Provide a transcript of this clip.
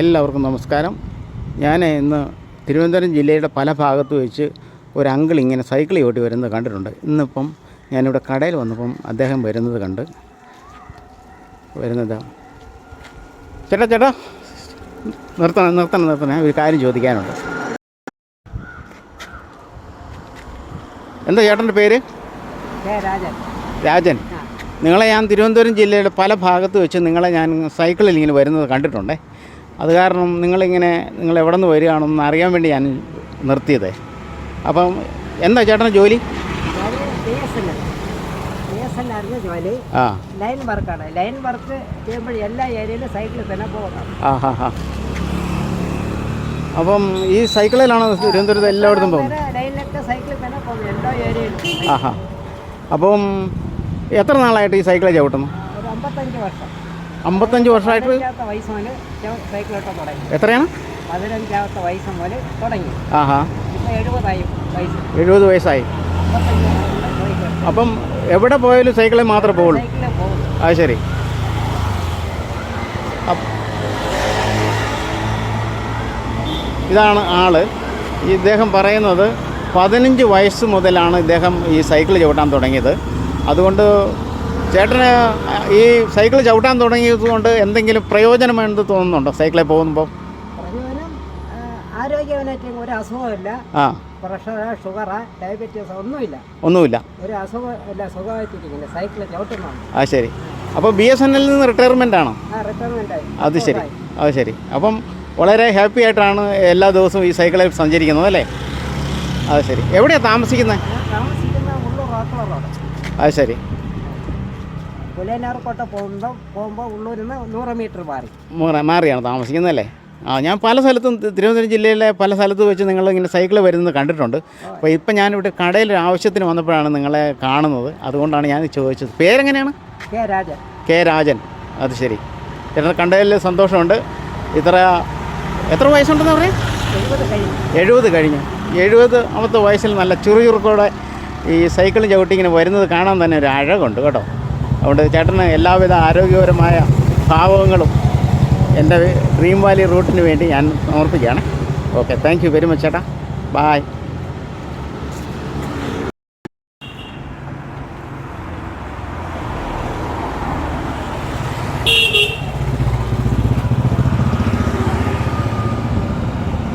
എല്ലാവർക്കും നമസ്കാരം. ഞാൻ ഇന്ന് തിരുവനന്തപുരം ജില്ലയുടെ പല ഭാഗത്ത് വെച്ച് ഒരു അങ്കിൾ ഇങ്ങനെ സൈക്കിൾ ചവിട്ടി വരുന്നത് കണ്ടിട്ടുണ്ട്. ഇന്നിപ്പം ഞാനിവിടെ കടയിൽ വന്നപ്പം അദ്ദേഹം വരുന്നത് കണ്ട് ചേട്ടാ നിർത്തണം ഒരു കാര്യം ചോദിക്കാനുണ്ട്. എന്താ ചേട്ടൻ്റെ പേര്? രാജൻ. നിങ്ങളെ ഞാൻ തിരുവനന്തപുരം ജില്ലയുടെ പല ഭാഗത്ത് വെച്ച് നിങ്ങളെ ഞാൻ സൈക്കിളിൽ ഇങ്ങനെ വരുന്നത് കണ്ടിട്ടുണ്ടേ. അത് കാരണം നിങ്ങൾ എവിടെ നിന്ന് വരികയാണെന്ന് അറിയാൻ വേണ്ടി ഞാൻ നിർത്തിയത്. അപ്പം എന്താ ചേട്ടൻ്റെ ജോലി? ലൈൻ വർക്കാണ്. ലൈൻ വർക്ക് ചെയ്യുമ്പോൾ എല്ലാ ഏരിയയിലും സൈക്കിളിൽ തന്നെ പോകണം. അപ്പം ഈ സൈക്കിളിലാണോ തിരുവനന്തപുരത്ത് എല്ലായിടത്തും പോകുന്നത്? ലൈനിലൊക്കെ സൈക്കിളിൽ തന്നെ പോകും എല്ലാ ഏരിയയിലും. അപ്പം എത്ര നാളായിട്ട് ഈ സൈക്കിൾ ചവിട്ടുന്നു? ഒരു 55 വർഷം. 55 വർഷമായിട്ട് വയസ്സ് മുതൽ സൈക്കിൾ ഓട്ടം തുടങ്ങി. എത്രയാണ്? 15ാമത്തെ വയസ്സ് മുതൽ തുടങ്ങി. ഇപ്പോൾ 70 വയസ്സായി. അപ്പം എവിടെ പോയാലും സൈക്കിളിൽ മാത്രമേ പോകുള്ളൂ? അത് ശരി. ഇതാണ് ആള്. ഇദ്ദേഹം പറയുന്നത് 15 വയസ്സ് മുതലാണ് ഇദ്ദേഹം ഈ സൈക്കിൾ ചവിട്ടാൻ തുടങ്ങിയത്. അതുകൊണ്ട് ചേട്ടന് ഈ സൈക്കിൾ ചവിട്ടാൻ തുടങ്ങിയത് കൊണ്ട് എന്തെങ്കിലും പ്രയോജനമെന്ന് തോന്നുന്നുണ്ടോ സൈക്കിളിൽ പോകുമ്പോൾ? പ്രയോജനം ആരോഗ്യപരമായിട്ട് ഒരു അസുഖമില്ല. പ്രഷർ, ഷുഗർ, ഡയബറ്റീസ് ഒന്നുമില്ല. ഒരു അസുഖമില്ല. സുഖമായിട്ടിരിക്കില്ല സൈക്കിൾ ചവിട്ടുന്നതാണ്. ശരി. അപ്പോൾ BSNL നിന്ന് റിട്ടയർമെൻ്റ് ആണോ? റിട്ടയർമെൻ്റ് ആയി. അത് ശരി. അപ്പം വളരെ ഹാപ്പി ആയിട്ടാണ് എല്ലാ ദിവസവും ഈ സൈക്കിളിൽ സഞ്ചരിക്കുന്നത് അല്ലേ? അത് ശരി. എവിടെയാണ് താമസിക്കുന്നത്? അത് ശരി. പുലയനാർക്കോട്ട പോകുമ്പോൾ ഉള്ളൂരിൽ നിന്ന് 100 മീറ്റർ മാറിയാണ് താമസിക്കുന്നതല്ലേ? ഞാൻ പല സ്ഥലത്തും തിരുവനന്തപുരം ജില്ലയിലെ പല സ്ഥലത്ത് വെച്ച് നിങ്ങളിങ്ങനെ സൈക്കിൾ വരുന്നത് കണ്ടിട്ടുണ്ട്. അപ്പോൾ ഇപ്പം ഞാനിവിടെ കടയിൽ ആവശ്യത്തിന് വന്നപ്പോഴാണ് നിങ്ങളെ കാണുന്നത്. അതുകൊണ്ടാണ് ഞാൻ ചോദിച്ചത്. പേരെങ്ങനെയാണ്? കെ രാജൻ. അത് ശരി. ചേട്ടൻ കണ്ടതിൽ സന്തോഷമുണ്ട്. എത്ര വയസ്സുണ്ടെന്ന് പറയാം? 70 കഴിഞ്ഞു. 70ാമത്തെ വയസ്സിൽ നല്ല ചുറുചുറുക്കോടെ ഈ സൈക്കിളും ചവിട്ടി ഇങ്ങനെ വരുന്നത് കാണാൻ തന്നെ ഒരു അഴകുണ്ട് കേട്ടോ. അതുകൊണ്ട് ചേട്ടന് എല്ലാവിധ ആരോഗ്യപരമായ ഭാവങ്ങളും എൻ്റെ ഡ്രീം വാലി റൂട്ടിന് വേണ്ടി ഞാൻ സമർപ്പിക്കുകയാണ്. Okay, thank you very much ചേട്ടാ. ബായ്.